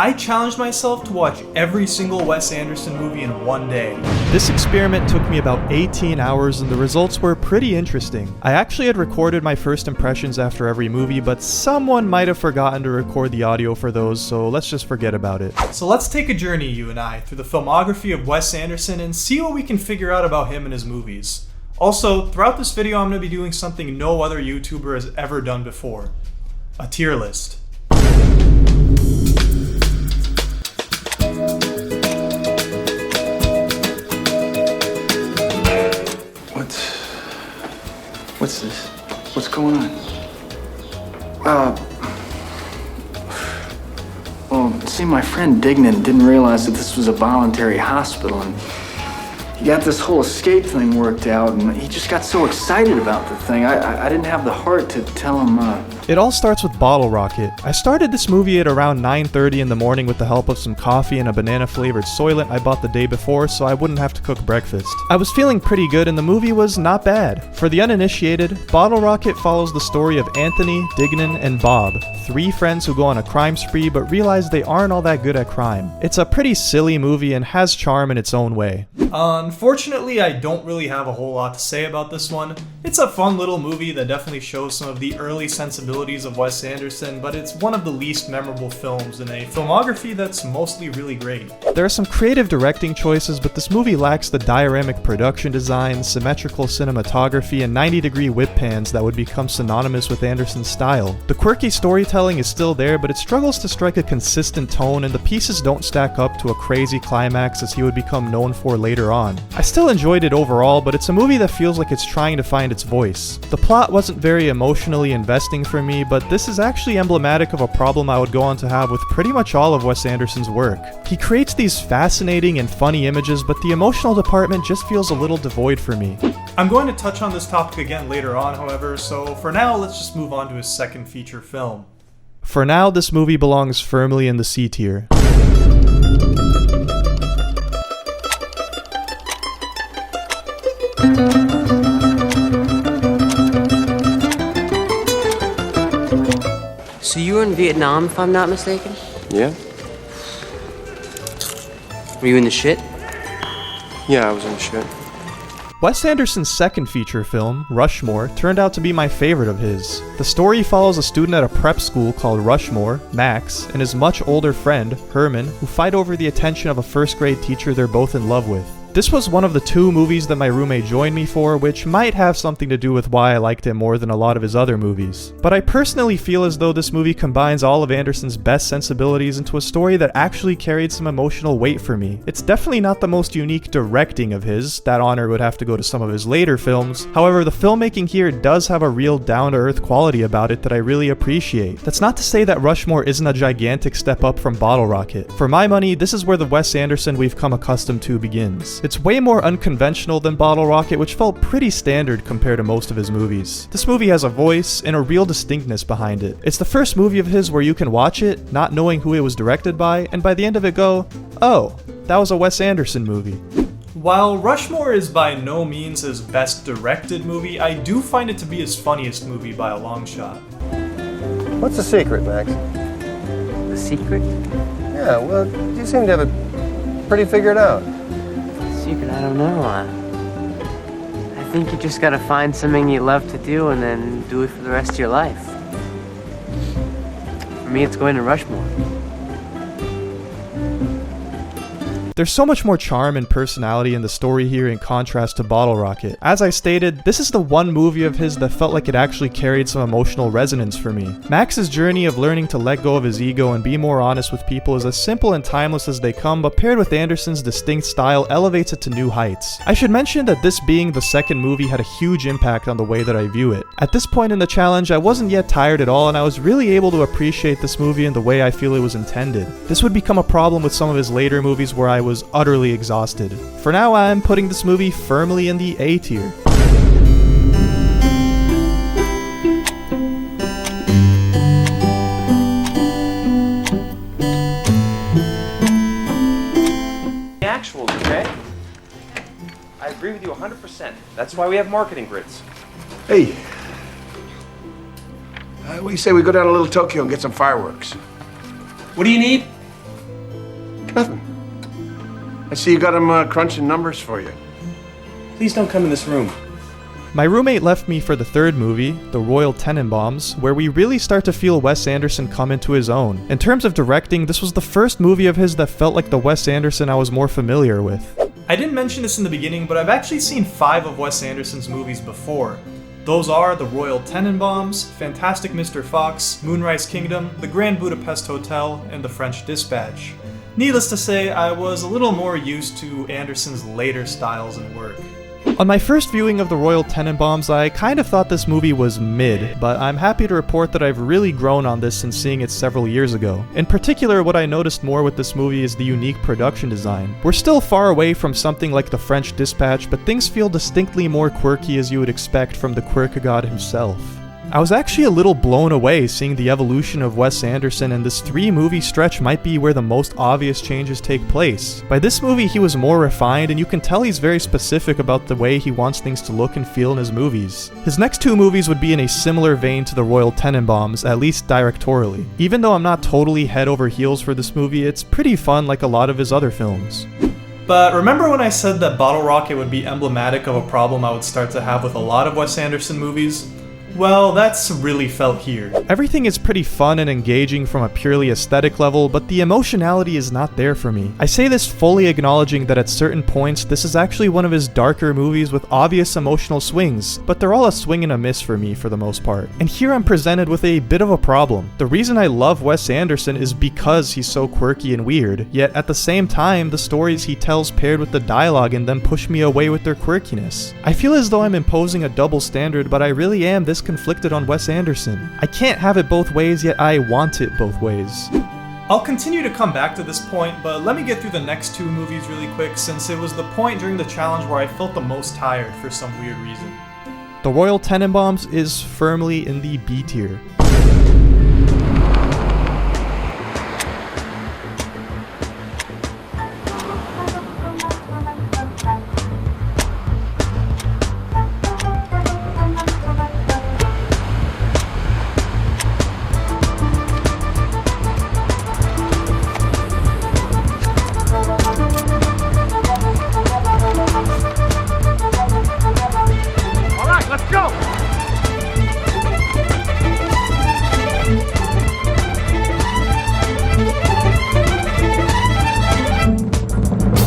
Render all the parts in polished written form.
I challenged myself to watch every single Wes Anderson movie in one day. This experiment took me about 18 hours and the results were pretty interesting. I actually had recorded my first impressions after every movie, but someone might have forgotten to record the audio for those, so let's just forget about it. So let's take a journey, you and I, through the filmography of Wes Anderson and see what we can figure out about him and his movies. Also, throughout this video I'm going to be doing something no other YouTuber has ever done before. A tier list. What's this? What's going on? Well, see, my friend Dignan didn't realize that this was a voluntary hospital, and he got this whole escape thing worked out, and he just got so excited about the thing. I didn't have the heart to tell him, It all starts with Bottle Rocket. I started this movie at around 9:30 in the morning with the help of some coffee and a banana-flavored Soylent I bought the day before so I wouldn't have to cook breakfast. I was feeling pretty good and the movie was not bad. For the uninitiated, Bottle Rocket follows the story of Anthony, Dignan, and Bob, three friends who go on a crime spree but realize they aren't all that good at crime. It's a pretty silly movie and has charm in its own way. Unfortunately, I don't really have a whole lot to say about this one. It's a fun little movie that definitely shows some of the early sensibilities of Wes Anderson, but it's one of the least memorable films in a filmography that's mostly really great. There are some creative directing choices, but this movie lacks the dioramic production design, symmetrical cinematography, and 90-degree whip pans that would become synonymous with Anderson's style. The quirky storytelling is still there, but it struggles to strike a consistent tone, and the pieces don't stack up to a crazy climax as he would become known for later on. I still enjoyed it overall, but it's a movie that feels like it's trying to find its voice. The plot wasn't very emotionally investing for me, but this is actually emblematic of a problem I would go on to have with pretty much all of Wes Anderson's work. He creates these fascinating and funny images, but the emotional department just feels a little devoid for me. I'm going to touch on this topic again later on, however, so for now let's just move on to his second feature film. For now, this movie belongs firmly in the C tier. So you were in Vietnam, if I'm not mistaken? Yeah? Were you in the shit? Yeah, I was in the shit. Wes Anderson's second feature film, Rushmore, turned out to be my favorite of his. The story follows a student at a prep school called Rushmore, Max, and his much older friend, Herman, who fight over the attention of a first-grade teacher they're both in love with. This was one of the two movies that my roommate joined me for, which might have something to do with why I liked it more than a lot of his other movies. But I personally feel as though this movie combines all of Anderson's best sensibilities into a story that actually carried some emotional weight for me. It's definitely not the most unique directing of his, that honor would have to go to some of his later films. However, the filmmaking here does have a real down-to-earth quality about it that I really appreciate. That's not to say that Rushmore isn't a gigantic step up from Bottle Rocket. For my money, this is where the Wes Anderson we've come accustomed to begins. It's way more unconventional than Bottle Rocket, which felt pretty standard compared to most of his movies. This movie has a voice and a real distinctness behind it. It's the first movie of his where you can watch it, not knowing who it was directed by, and by the end of it go, oh, that was a Wes Anderson movie. While Rushmore is by no means his best directed movie, I do find it to be his funniest movie by a long shot. What's the secret, Max? The secret? Yeah, well, you seem to have it pretty figured out. Secret, I don't know. I think you just gotta find something you love to do and then do it for the rest of your life. For me, it's going to Rushmore. There's so much more charm and personality in the story here in contrast to Bottle Rocket. As I stated, this is the one movie of his that felt like it actually carried some emotional resonance for me. Max's journey of learning to let go of his ego and be more honest with people is as simple and timeless as they come, but paired with Anderson's distinct style elevates it to new heights. I should mention that this being the second movie had a huge impact on the way that I view it. At this point in the challenge, I wasn't yet tired at all and I was really able to appreciate this movie in the way I feel it was intended. This would become a problem with some of his later movies where I was utterly exhausted. For now, I'm putting this movie firmly in the A tier. The actuals, okay? I agree with you 100%. That's why we have marketing grids. Hey, what do you say we go down to Little Tokyo and get some fireworks? What do you need? Nothing. I see you got him crunching numbers for you. Please don't come in this room. My roommate left me for the third movie, The Royal Tenenbaums, where we really start to feel Wes Anderson come into his own. In terms of directing, this was the first movie of his that felt like the Wes Anderson I was more familiar with. I didn't mention this in the beginning, but I've actually seen 5 of Wes Anderson's movies before. Those are The Royal Tenenbaums, Fantastic Mr. Fox, Moonrise Kingdom, The Grand Budapest Hotel, and The French Dispatch. Needless to say, I was a little more used to Anderson's later styles and work. On my first viewing of The Royal Tenenbaums, I kind of thought this movie was mid, but I'm happy to report that I've really grown on this since seeing it several years ago. In particular, what I noticed more with this movie is the unique production design. We're still far away from something like The French Dispatch, but things feel distinctly more quirky as you would expect from the quirk god himself. I was actually a little blown away seeing the evolution of Wes Anderson, and this 3-movie stretch might be where the most obvious changes take place. By this movie, he was more refined, and you can tell he's very specific about the way he wants things to look and feel in his movies. His next 2 movies would be in a similar vein to The Royal Tenenbaums, at least directorially. Even though I'm not totally head over heels for this movie, it's pretty fun like a lot of his other films. But remember when I said that Bottle Rocket would be emblematic of a problem I would start to have with a lot of Wes Anderson movies? Well, that's really felt here. Everything is pretty fun and engaging from a purely aesthetic level, but the emotionality is not there for me. I say this fully acknowledging that at certain points, this is actually one of his darker movies with obvious emotional swings, but they're all a swing and a miss for me for the most part. And here I'm presented with a bit of a problem. The reason I love Wes Anderson is because he's so quirky and weird, yet at the same time, the stories he tells paired with the dialogue in them push me away with their quirkiness. I feel as though I'm imposing a double standard, but I really am this conflicted on Wes Anderson. I can't have it both ways, yet I want it both ways. I'll continue to come back to this point, but let me get through the next 2 movies really quick since it was the point during the challenge where I felt the most tired for some weird reason. The Royal Tenenbaums is firmly in the B tier.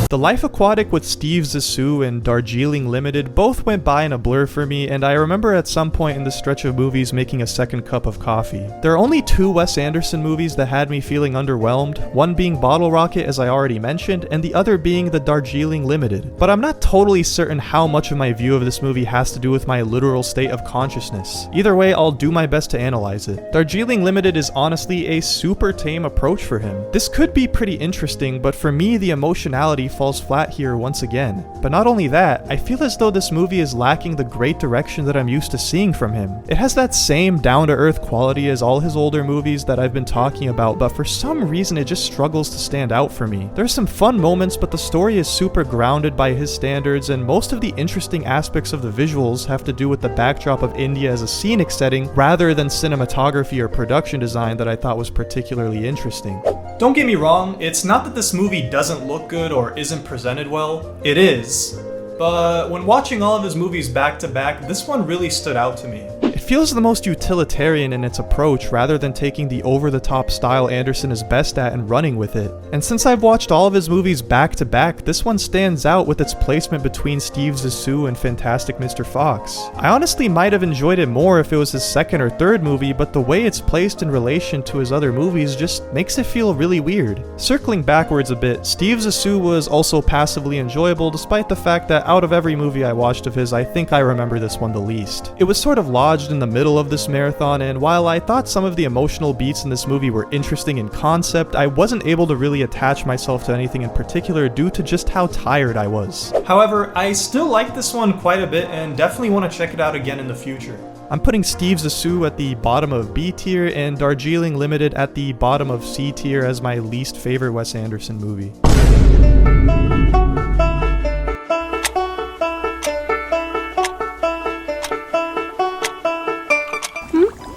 The Life Aquatic with Steve Zissou and Darjeeling Limited both went by in a blur for me, and I remember at some point in this stretch of movies making a second cup of coffee. There are only 2 Wes Anderson movies that had me feeling underwhelmed, one being Bottle Rocket as I already mentioned, and the other being the Darjeeling Limited. But I'm not totally certain how much of my view of this movie has to do with my literal state of consciousness. Either way, I'll do my best to analyze it. Darjeeling Limited is honestly a super tame approach for him. This could be pretty interesting, but for me the emotionality falls flat here once again. But not only that, I feel as though this movie is lacking the great direction that I'm used to seeing from him. It has that same down-to-earth quality as all his older movies that I've been talking about, but for some reason it just struggles to stand out for me. There's some fun moments, but the story is super grounded by his standards, and most of the interesting aspects of the visuals have to do with the backdrop of India as a scenic setting rather than cinematography or production design that I thought was particularly interesting. Don't get me wrong, it's not that this movie doesn't look good or isn't presented well. It is. But when watching all of his movies back to back, this one really stood out to me. It feels the most utilitarian in its approach rather than taking the over-the-top style Anderson is best at and running with it. And since I've watched all of his movies back to back, this one stands out with its placement between Steve Zissou and Fantastic Mr. Fox. I honestly might have enjoyed it more if it was his second or third movie, but the way it's placed in relation to his other movies just makes it feel really weird. Circling backwards a bit, Steve Zissou was also passively enjoyable despite the fact that out of every movie I watched of his, I think I remember this one the least. It was sort of lodged in the middle of this marathon, and while I thought some of the emotional beats in this movie were interesting in concept, I wasn't able to really attach myself to anything in particular due to just how tired I was. However, I still like this one quite a bit and definitely want to check it out again in the future. I'm putting Steve Zissou at the bottom of B tier and Darjeeling Limited at the bottom of C tier as my least favorite Wes Anderson movie.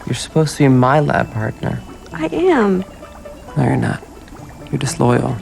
You're supposed to be my lab partner. I am. No, you're not. You're disloyal.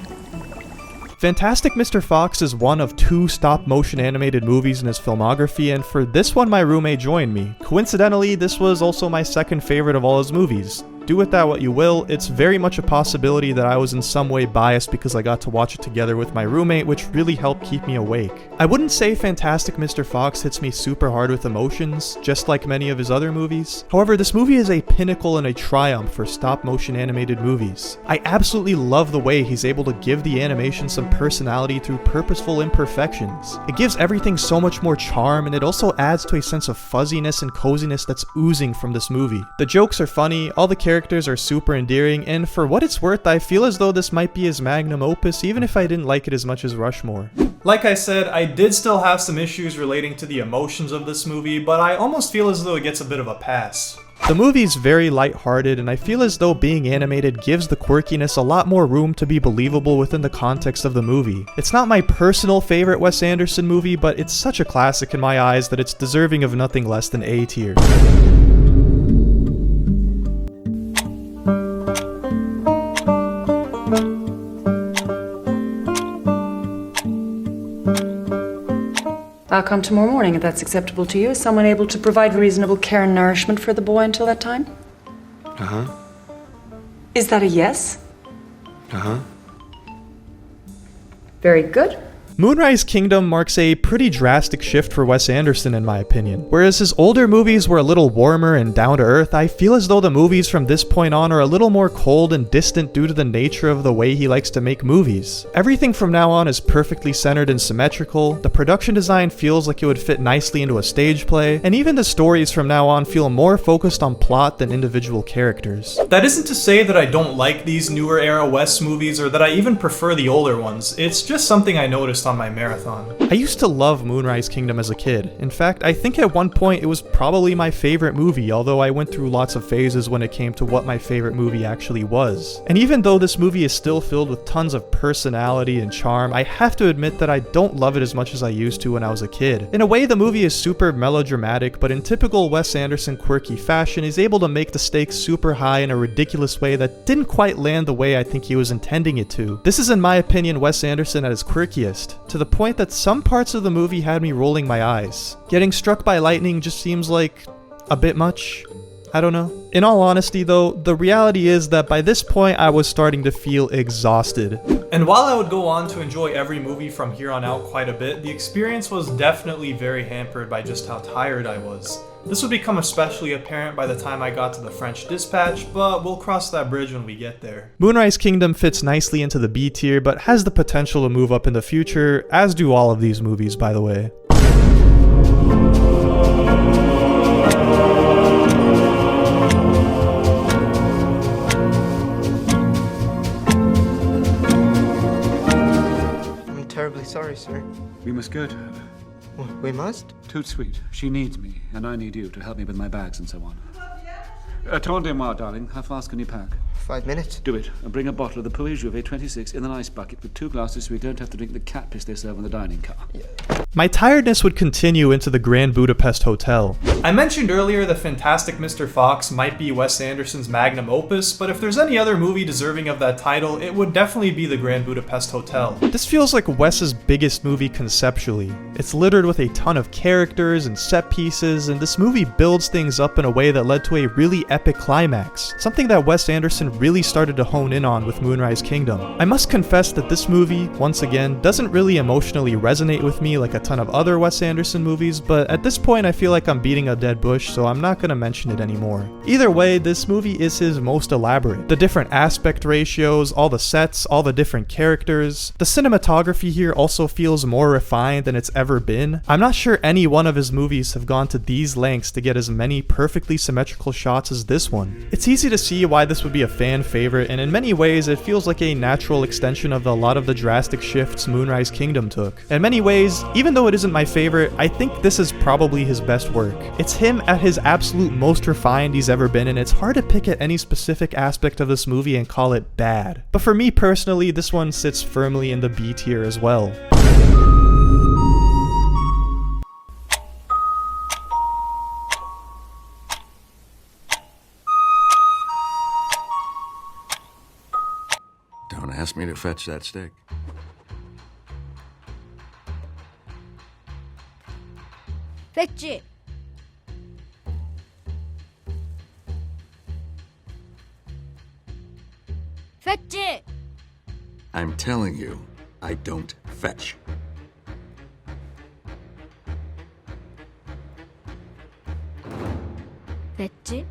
Fantastic Mr. Fox is one of 2 stop-motion animated movies in his filmography, and for this one my roommate joined me. Coincidentally, this was also my second favorite of all his movies. Do with that what you will, it's very much a possibility that I was in some way biased because I got to watch it together with my roommate, which really helped keep me awake. I wouldn't say Fantastic Mr. Fox hits me super hard with emotions, just like many of his other movies. However, this movie is a pinnacle and a triumph for stop-motion animated movies. I absolutely love the way he's able to give the animation some personality through purposeful imperfections. It gives everything so much more charm, and it also adds to a sense of fuzziness and coziness that's oozing from this movie. The jokes are funny, all the characters are super endearing, and for what it's worth, I feel as though this might be his magnum opus, even if I didn't like it as much as Rushmore. Like I said, I did still have some issues relating to the emotions of this movie, but I almost feel as though it gets a bit of a pass. The movie's very lighthearted, and I feel as though being animated gives the quirkiness a lot more room to be believable within the context of the movie. It's not my personal favorite Wes Anderson movie, but it's such a classic in my eyes that it's deserving of nothing less than A tier. I'll come tomorrow morning if that's acceptable to you. Is someone able to provide reasonable care and nourishment for the boy until that time? Uh-huh. Is that a yes? Uh-huh. Very good. Moonrise Kingdom marks a pretty drastic shift for Wes Anderson in my opinion. Whereas his older movies were a little warmer and down to earth, I feel as though the movies from this point on are a little more cold and distant due to the nature of the way he likes to make movies. Everything from now on is perfectly centered and symmetrical, the production design feels like it would fit nicely into a stage play, and even the stories from now on feel more focused on plot than individual characters. That isn't to say that I don't like these newer era Wes movies or that I even prefer the older ones, it's just something I noticed on my marathon. I used to love Moonrise Kingdom as a kid. In fact, I think at one point it was probably my favorite movie, although I went through lots of phases when it came to what my favorite movie actually was. And even though this movie is still filled with tons of personality and charm, I have to admit that I don't love it as much as I used to when I was a kid. In a way, the movie is super melodramatic, but in typical Wes Anderson quirky fashion, is able to make the stakes super high in a ridiculous way that didn't quite land the way I think he was intending it to. This is in my opinion Wes Anderson at his quirkiest, to the point that some parts of the movie had me rolling my eyes. Getting struck by lightning just seems like a bit much. I don't know. In all honesty though, the reality is that by this point I was starting to feel exhausted. And while I would go on to enjoy every movie from here on out quite a bit, the experience was definitely very hampered by just how tired I was. This would become especially apparent by the time I got to the French Dispatch, but we'll cross that bridge when we get there. Moonrise Kingdom fits nicely into the B tier, but has the potential to move up in the future, as do all of these movies, by the way. I'm terribly sorry, sir. We must go to her. We must? Toot sweet. She needs me, and I need you to help me with my bags and so on. Attendez-moi, darling. How fast can you pack? 5 minutes. Do it, and bring a bottle of the Puy Juvet 26 in an ice bucket with 2 glasses so we don't have to drink the cat piss they serve in the dining car. My tiredness would continue into the Grand Budapest Hotel. I mentioned earlier that Fantastic Mr. Fox might be Wes Anderson's magnum opus, but if there's any other movie deserving of that title, it would definitely be the Grand Budapest Hotel. This feels like Wes's biggest movie conceptually. It's littered with a ton of characters and set pieces, and this movie builds things up in a way that led to a really epic climax, something that Wes Anderson really started to hone in on with Moonrise Kingdom. I must confess that this movie, once again, doesn't really emotionally resonate with me like a ton of other Wes Anderson movies, but at this point I feel like I'm beating a dead bush, so I'm not gonna mention it anymore. Either way, this movie is his most elaborate. The different aspect ratios, all the sets, all the different characters. The cinematography here also feels more refined than it's ever been. I'm not sure any one of his movies have gone to these lengths to get as many perfectly symmetrical shots as this one. It's easy to see why this would be a fan favorite, and in many ways it feels like a natural extension of a lot of the drastic shifts Moonrise Kingdom took. In many ways, even though it isn't my favorite, I think this is probably his best work. It's him at his absolute most refined he's ever been, and it's hard to pick at any specific aspect of this movie and call it bad. But for me personally, this one sits firmly in the B tier as well. Don't ask me to fetch that stick. Fetch it! I'm telling you, I don't fetch. Fetch it?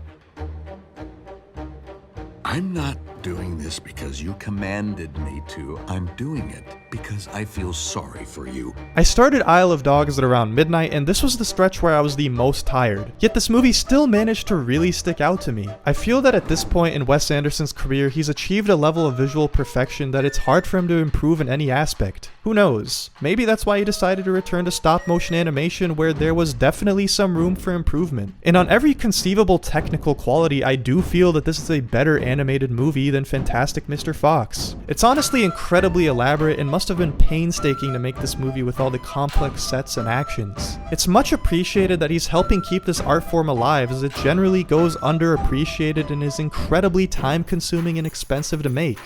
I'm not doing this because you commanded me to. I'm doing it because I feel sorry for you. I started Isle of Dogs at around midnight, and this was the stretch where I was the most tired. Yet this movie still managed to really stick out to me. I feel that at this point in Wes Anderson's career, he's achieved a level of visual perfection that it's hard for him to improve in any aspect. Who knows? Maybe that's why he decided to return to stop-motion animation, where there was definitely some room for improvement. And on every conceivable technical quality, I do feel that this is a better animated movie than Fantastic Mr. Fox. It's honestly incredibly elaborate and must have been painstaking to make this movie with all the complex sets and actions. It's much appreciated that he's helping keep this art form alive, as it generally goes underappreciated and is incredibly time-consuming and expensive to make.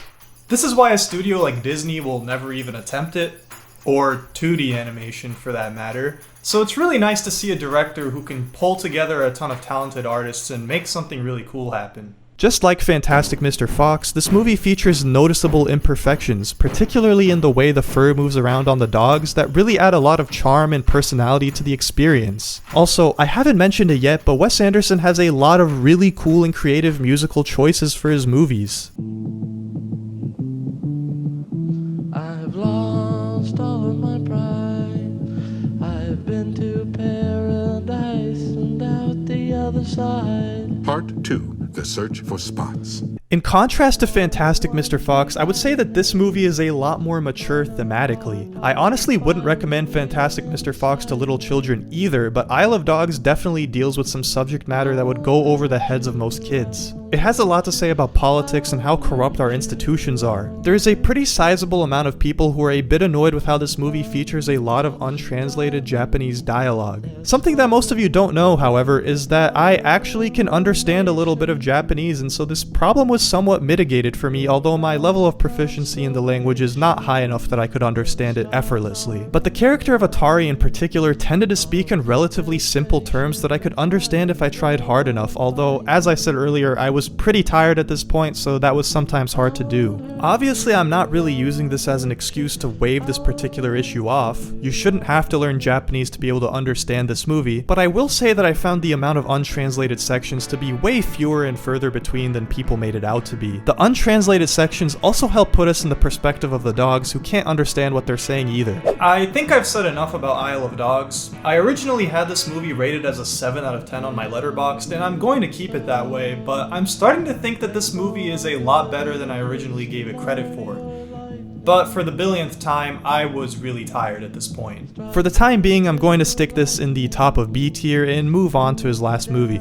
This is why a studio like Disney will never even attempt it, or 2D animation for that matter. So it's really nice to see a director who can pull together a ton of talented artists and make something really cool happen. Just like Fantastic Mr. Fox, this movie features noticeable imperfections, particularly in the way the fur moves around on the dogs, that really add a lot of charm and personality to the experience. Also, I haven't mentioned it yet, but Wes Anderson has a lot of really cool and creative musical choices for his movies. I've lost all of my pride. I've been to paradise and out the other side. Part 2. The Search for Spots. In contrast to Fantastic Mr. Fox, I would say that this movie is a lot more mature thematically. I honestly wouldn't recommend Fantastic Mr. Fox to little children either, but Isle of Dogs definitely deals with some subject matter that would go over the heads of most kids. It has a lot to say about politics and how corrupt our institutions are. There is a pretty sizable amount of people who are a bit annoyed with how this movie features a lot of untranslated Japanese dialogue. Something that most of you don't know, however, is that I actually can understand a little bit of Japanese, and so this problem was somewhat mitigated for me, although my level of proficiency in the language is not high enough that I could understand it effortlessly. But the character of Atari in particular tended to speak in relatively simple terms that I could understand if I tried hard enough, although, as I said earlier, I was pretty tired at this point, so that was sometimes hard to do. Obviously, I'm not really using this as an excuse to wave this particular issue off. You shouldn't have to learn Japanese to be able to understand this movie, but I will say that I found the amount of untranslated sections to be way fewer and further between than people made it out to be. The untranslated sections also help put us in the perspective of the dogs, who can't understand what they're saying either. I think I've said enough about Isle of Dogs. I originally had this movie rated as a 7 out of 10 on my Letterboxd, and I'm going to keep it that way, but I'm starting to think that this movie is a lot better than I originally gave it credit for. But for the billionth time, I was really tired at this point. For the time being, I'm going to stick this in the top of B tier and move on to his last movie.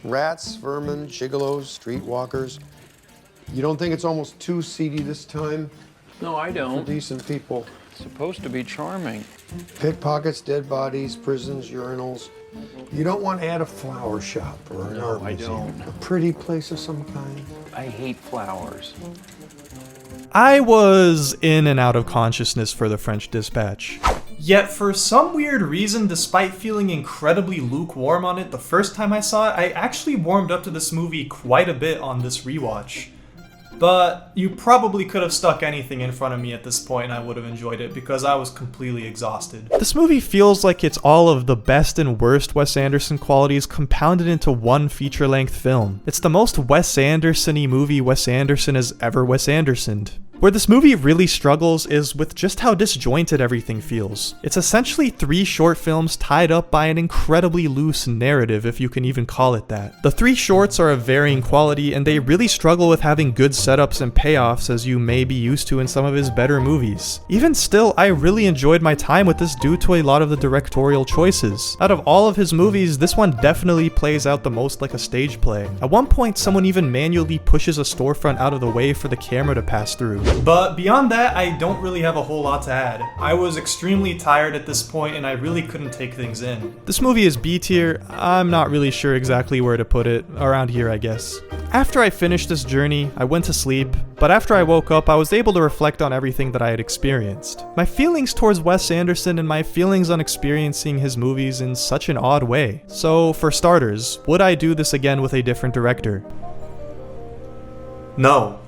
Rats, vermin, gigolos, streetwalkers. You don't think it's almost too seedy this time? No, I don't. For decent people. It's supposed to be charming. Pickpockets, dead bodies, prisons, urinals. You don't want to add a flower shop or an art museum? A pretty place of some kind? I hate flowers. I was in and out of consciousness for the French Dispatch. Yet for some weird reason, despite feeling incredibly lukewarm on it the first time I saw it, I actually warmed up to this movie quite a bit on this rewatch. But you probably could have stuck anything in front of me at this point and I would have enjoyed it because I was completely exhausted. This movie feels like it's all of the best and worst Wes Anderson qualities compounded into one feature-length film. It's the most Wes Anderson-y movie Wes Anderson has ever Wes Andersoned. Where this movie really struggles is with just how disjointed everything feels. It's essentially 3 short films tied up by an incredibly loose narrative, if you can even call it that. The 3 shorts are of varying quality, and they really struggle with having good setups and payoffs as you may be used to in some of his better movies. Even still, I really enjoyed my time with this due to a lot of the directorial choices. Out of all of his movies, this one definitely plays out the most like a stage play. At one point, someone even manually pushes a storefront out of the way for the camera to pass through. But beyond that, I don't really have a whole lot to add. I was extremely tired at this point and I really couldn't take things in. This movie is B tier. I'm not really sure exactly where to put it. Around here, I guess. After I finished this journey, I went to sleep, but after I woke up, I was able to reflect on everything that I had experienced. My feelings towards Wes Anderson and my feelings on experiencing his movies in such an odd way. So, for starters, would I do this again with a different director? No.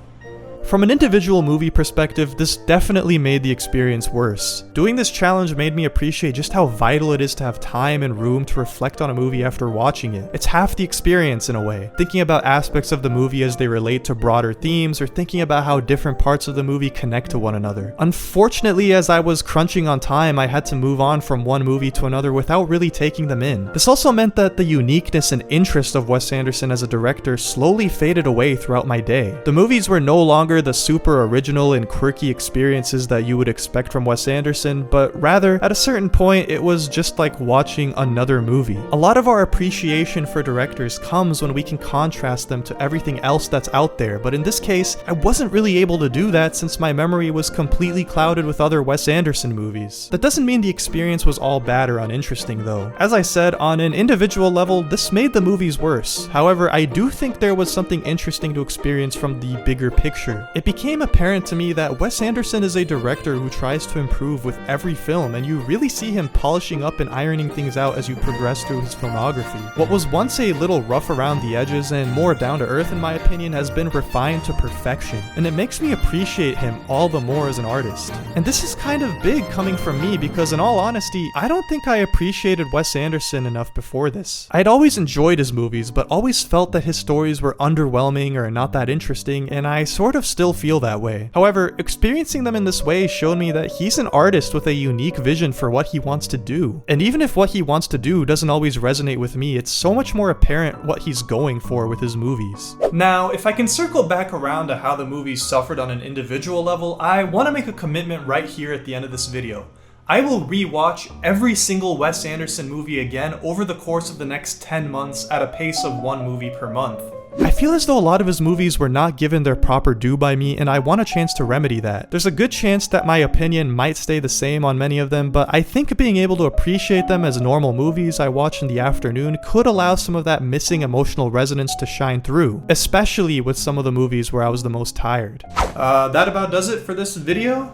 From an individual movie perspective, this definitely made the experience worse. Doing this challenge made me appreciate just how vital it is to have time and room to reflect on a movie after watching it. It's half the experience in a way, thinking about aspects of the movie as they relate to broader themes or thinking about how different parts of the movie connect to one another. Unfortunately, as I was crunching on time, I had to move on from one movie to another without really taking them in. This also meant that the uniqueness and interest of Wes Anderson as a director slowly faded away throughout my day. The movies were no longer the super original and quirky experiences that you would expect from Wes Anderson, but rather, at a certain point, it was just like watching another movie. A lot of our appreciation for directors comes when we can contrast them to everything else that's out there, but in this case, I wasn't really able to do that since my memory was completely clouded with other Wes Anderson movies. That doesn't mean the experience was all bad or uninteresting though. As I said, on an individual level, this made the movies worse. However, I do think there was something interesting to experience from the bigger picture. It became apparent to me that Wes Anderson is a director who tries to improve with every film, and you really see him polishing up and ironing things out as you progress through his filmography. What was once a little rough around the edges and more down to earth in my opinion has been refined to perfection, and it makes me appreciate him all the more as an artist. And this is kind of big coming from me because in all honesty, I don't think I appreciated Wes Anderson enough before this. I'd always enjoyed his movies, but always felt that his stories were underwhelming or not that interesting, and I sort of still feel that way. However, experiencing them in this way showed me that he's an artist with a unique vision for what he wants to do. And even if what he wants to do doesn't always resonate with me, it's so much more apparent what he's going for with his movies. Now, if I can circle back around to how the movies suffered on an individual level, I want to make a commitment right here at the end of this video. I will rewatch every single Wes Anderson movie again over the course of the next 10 months at a pace of one movie per month. I feel as though a lot of his movies were not given their proper due by me, and I want a chance to remedy that. There's a good chance that my opinion might stay the same on many of them, but I think being able to appreciate them as normal movies I watch in the afternoon could allow some of that missing emotional resonance to shine through, especially with some of the movies where I was the most tired. That about does it for this video.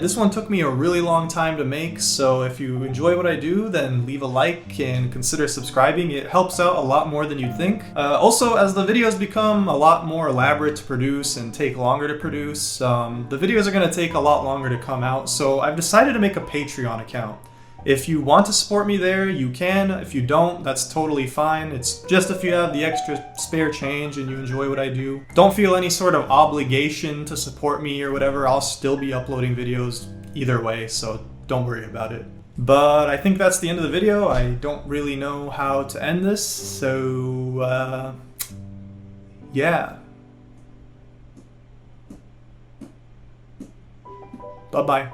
This one took me a really long time to make, so if you enjoy what I do, then leave a like and consider subscribing. It helps out a lot more than you'd think. Also, as the videos become a lot more elaborate to produce and take longer to produce, the videos are going to take a lot longer to come out, so I've decided to make a Patreon account. If you want to support me there, you can. If you don't, that's totally fine. It's just if you have the extra spare change and you enjoy what I do. Don't feel any sort of obligation to support me or whatever. I'll still be uploading videos either way, so don't worry about it. But I think that's the end of the video. I don't really know how to end this, so yeah. Bye-bye.